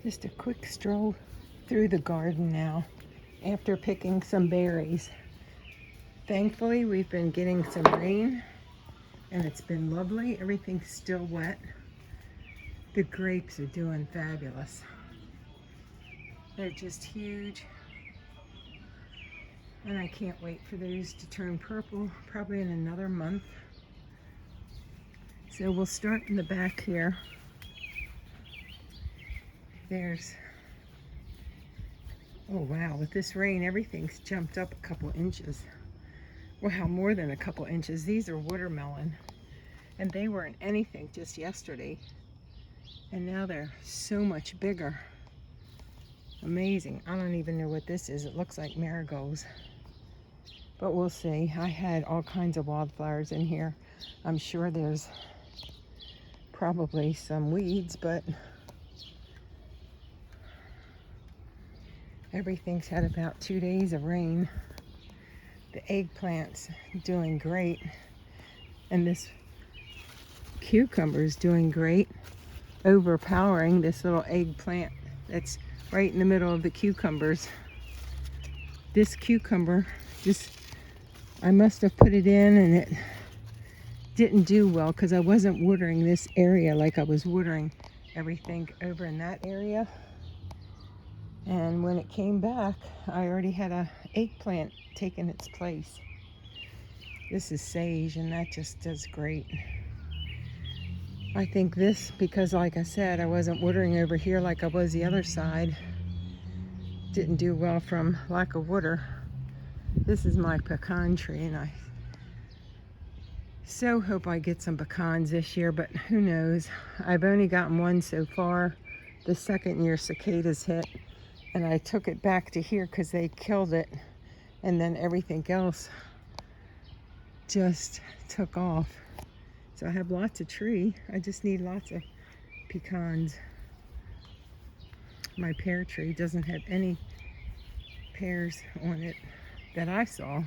Just a quick stroll through the garden now after picking some berries. Thankfully, we've been getting some rain and it's been lovely. Everything's still wet. The grapes are doing fabulous. They're just huge. And I can't wait for those to turn purple, probably in another month. So we'll start in the back here. Oh wow, with this rain, everything's jumped up a couple inches. Wow, more than a couple inches. These are watermelon, and they weren't anything just yesterday. And now they're so much bigger. Amazing. I don't even know what this is. It looks like marigolds. But we'll see. I had all kinds of wildflowers in here. I'm sure there's probably some weeds, but everything's had about 2 days of rain. The eggplant's doing great. And this cucumber is doing great, overpowering this little eggplant that's right in the middle of the cucumbers. This cucumber, I must have put it in and it didn't do well because I wasn't watering this area like I was watering everything over in that area. And when it came back, I already had an eggplant taking its place. This is sage and that just does great. I think this, because like I said, I wasn't watering over here like I was the other side, didn't do well from lack of water. This is my pecan tree and I so hope I get some pecans this year, but who knows. I've only gotten one so far. The second year cicadas hit and I took it back to here because they killed it, and then everything else just took off. So I have lots of tree. I just need lots of pecans. My pear tree doesn't have any pears on it that I saw.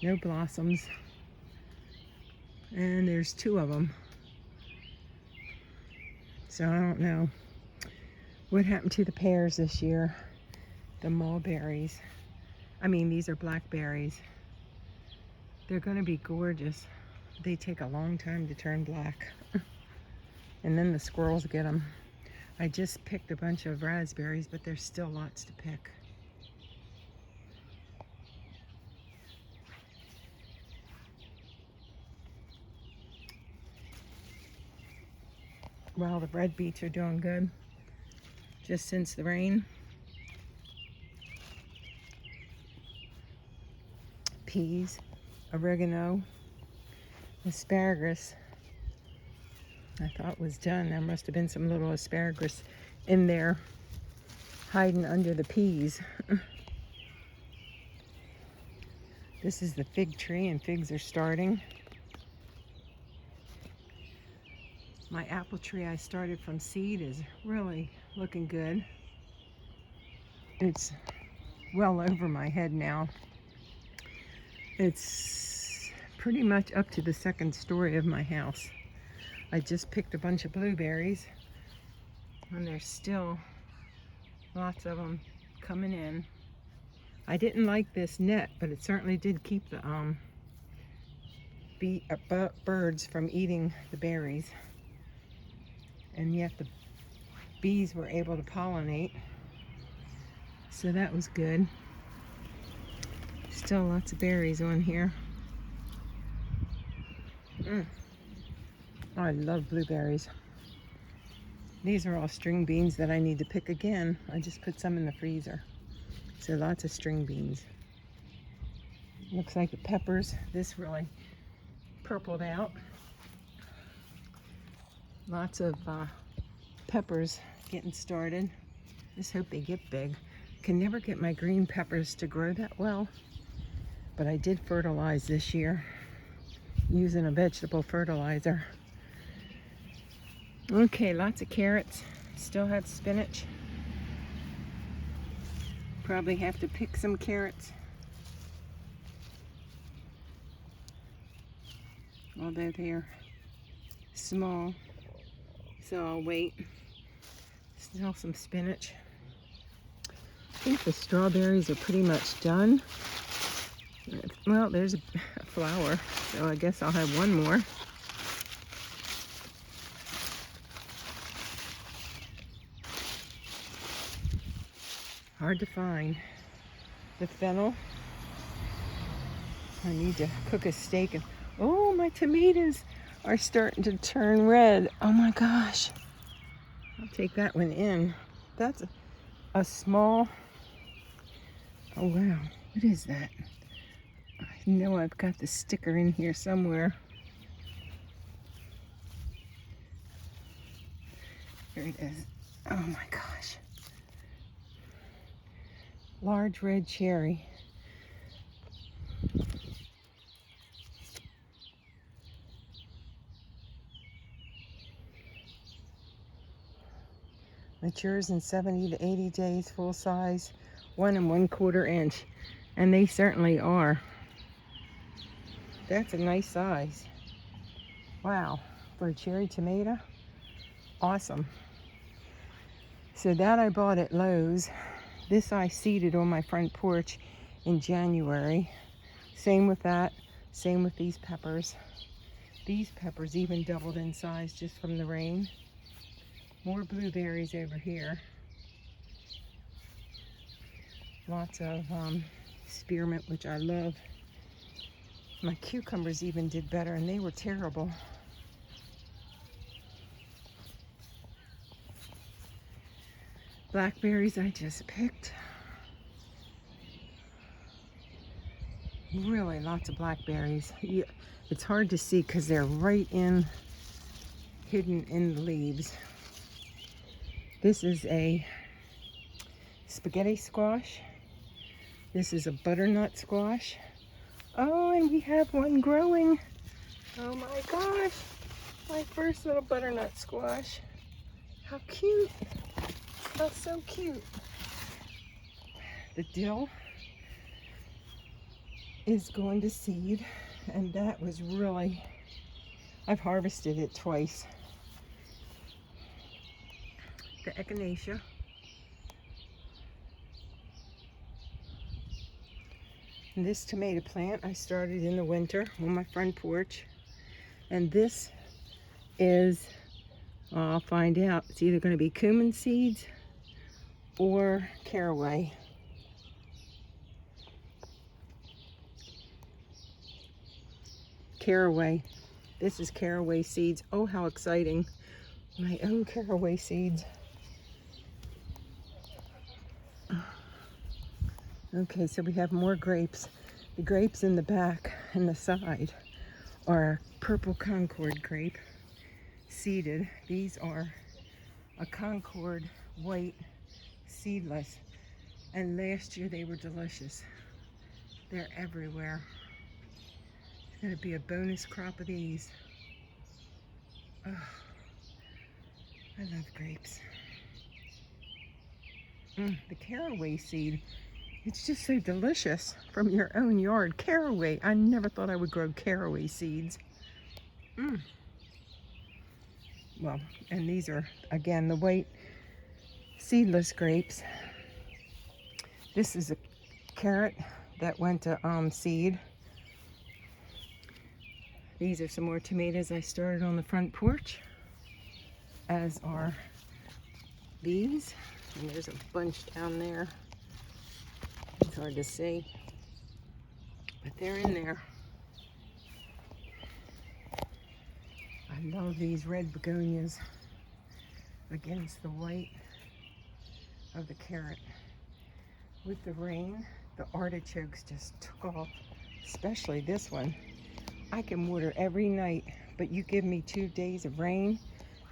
No blossoms. And there's 2 of them. So I don't know what happened to the pears this year. The mulberries. I mean, these are blackberries. They're going to be gorgeous. They take a long time to turn black. And then the squirrels get them. I just picked a bunch of raspberries, but there's still lots to pick. Well, the red beets are doing good just since the rain. Peas, oregano, asparagus. I thought was done. There must have been some little asparagus in there hiding under the peas. This is the fig tree and figs are starting. My apple tree I started from seed is really looking good. It's well over my head now. It's pretty much up to the 2nd story of my house. I just picked a bunch of blueberries and there's still lots of them coming in. I didn't like this net, but it certainly did keep the birds from eating the berries. And yet the bees were able to pollinate. So that was good. Still lots of berries on here. I love blueberries. These are all string beans that I need to pick again. I just put some in the freezer. So lots of string beans. Looks like the peppers. This really purpled out. Lots of peppers getting started. Just hope they get big. Can never get my green peppers to grow that well, but I did fertilize this year using a vegetable fertilizer. Okay, lots of carrots. Still have spinach. Probably have to pick some carrots. Although they're small, so I'll wait. Now some spinach. I think the strawberries are pretty much done. Well, there's a flower, so I guess I'll have one more. Hard to find. The fennel. I need to cook a steak. And oh, my tomatoes are starting to turn red. Oh my gosh. I'll take that one in. That's a small, oh wow, what is that? I know I've got the sticker in here somewhere. Here it is. Oh my gosh. Large red cherry. Matures in 70 to 80 days, full size, 1 1/4 inch. And they certainly are. That's a nice size. Wow, for a cherry tomato, awesome. So that I bought at Lowe's. This I seeded on my front porch in January. Same with that, same with these peppers. These peppers even doubled in size just from the rain. More blueberries over here. Lots of spearmint, which I love. My cucumbers even did better, and they were terrible. Blackberries I just picked. Really lots of blackberries. Yeah, it's hard to see because they're right in, hidden in the leaves. This is a spaghetti squash. This is a butternut squash. Oh, and we have one growing. Oh my gosh, my first little butternut squash. How cute. That's so cute. The dill is going to seed, and that was really, I've harvested it twice. The echinacea. And this tomato plant I started in the winter on my front porch. And this is, I'll find out, it's either going to be cumin seeds or caraway. Caraway. This is caraway seeds. Oh, how exciting. My own caraway seeds. Okay, so we have more grapes. The grapes in the back and the side are purple Concord grape, seeded. These are a Concord white, seedless. And last year they were delicious. They're everywhere. It's gonna be a bonus crop of these. Oh, I love grapes. The caraway seed. It's just so delicious from your own yard. Caraway. I never thought I would grow caraway seeds. Well, and these are, again, the white seedless grapes. This is a carrot that went to seed. These are some more tomatoes I started on the front porch, as are these. And there's a bunch down there. It's hard to see, but they're in there. I love these red begonias against the white of the carrot. With the rain, the artichokes just took off, especially this one. I can water every night, but you give me 2 days of rain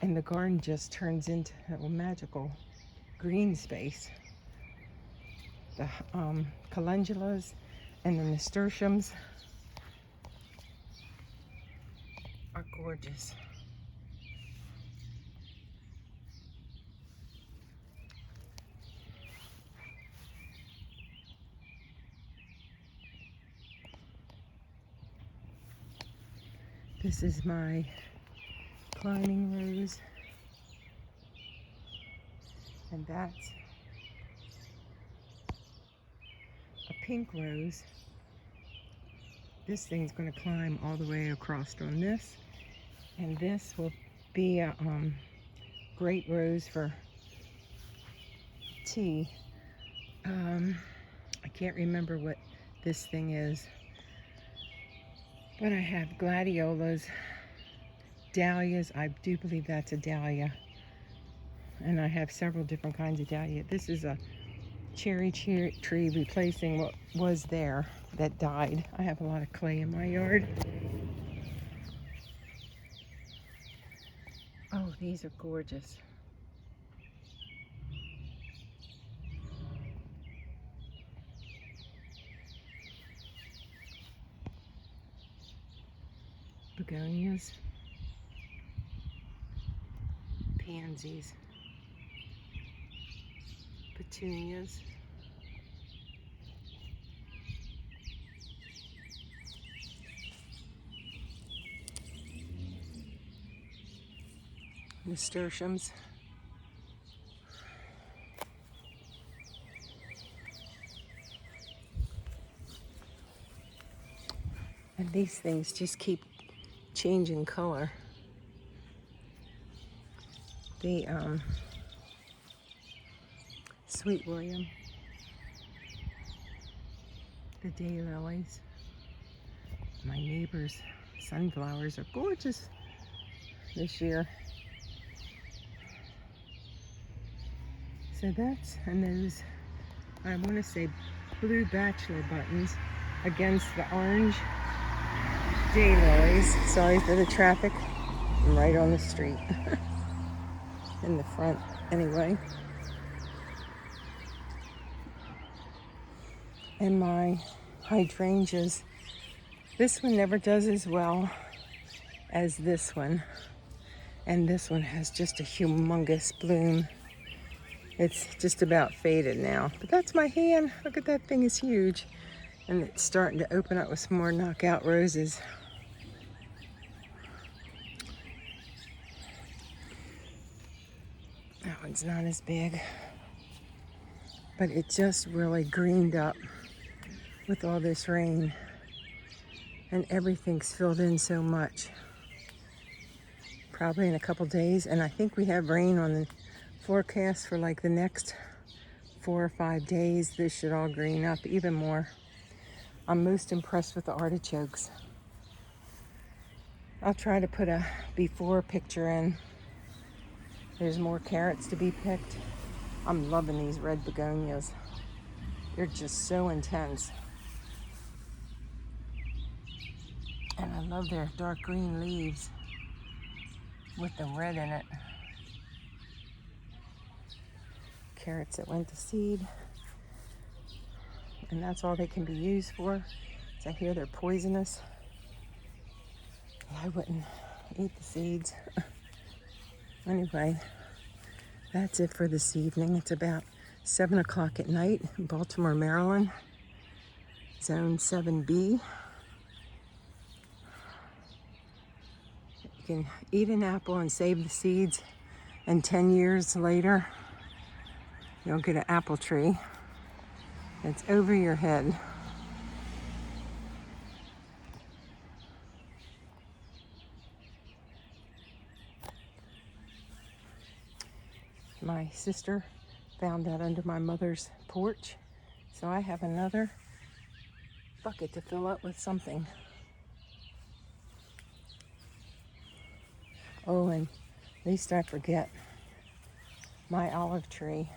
and the garden just turns into a magical green space. The calendulas and the nasturtiums are gorgeous. This is my climbing rose. And that's a pink rose. This thing's going to climb all the way across on this. And this will be a great rose for tea. I can't remember what this thing is. But I have gladiolas, dahlias. I do believe that's a dahlia. And I have several different kinds of dahlia. This is a cherry tree replacing what was there that died. I have a lot of clay in my yard. Oh, these are gorgeous. Begonias, pansies, petunias, nasturtiums, and these things just keep changing color. The Sweet William, the daylilies, my neighbor's sunflowers are gorgeous this year. So that's, and those, I want to say blue bachelor buttons against the orange daylilies. Sorry for the traffic. I'm right on the street. In the front anyway. And my hydrangeas. This one never does as well as this one. And this one has just a humongous bloom. It's just about faded now. But that's my hand. Look at that thing, is huge. And it's starting to open up with some more knockout roses. That one's not as big. But it just really greened up with all this rain. And everything's filled in so much. Probably in a couple days. And I think we have rain on the forecast for like the next 4 or 5 days. This should all green up even more. I'm most impressed with the artichokes. I'll try to put a before picture in. There's more carrots to be picked. I'm loving these red begonias. They're just so intense. And I love their dark green leaves with the red in it. Carrots that went to seed. And that's all they can be used for. So I hear they're poisonous. I wouldn't eat the seeds. Anyway, that's it for this evening. It's about 7 o'clock at night in Baltimore, Maryland. Zone 7B. You can eat an apple and save the seeds, and 10 years later, you'll get an apple tree that's over your head. My sister found that under my mother's porch, so I have another bucket to fill up with something. Oh, and least I forget my olive tree,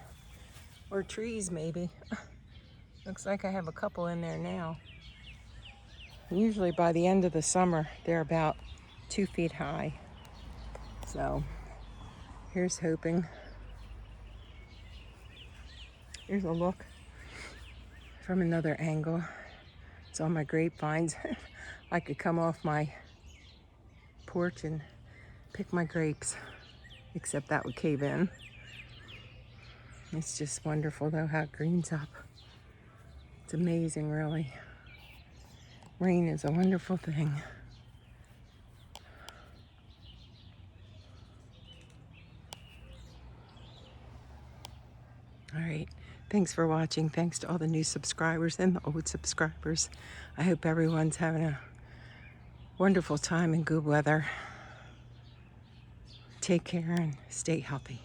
or trees maybe. Looks like I have a couple in there now. Usually by the end of the summer, they're about 2 feet high. So here's hoping. Here's a look from another angle. It's all my grapevines. I could come off my porch and pick my grapes, except that would cave in. It's just wonderful though how it greens up. It's amazing, really. Rain is a wonderful thing. All right. Thanks for watching. Thanks to all the new subscribers and the old subscribers. I hope everyone's having a wonderful time in good weather. Take care and stay healthy.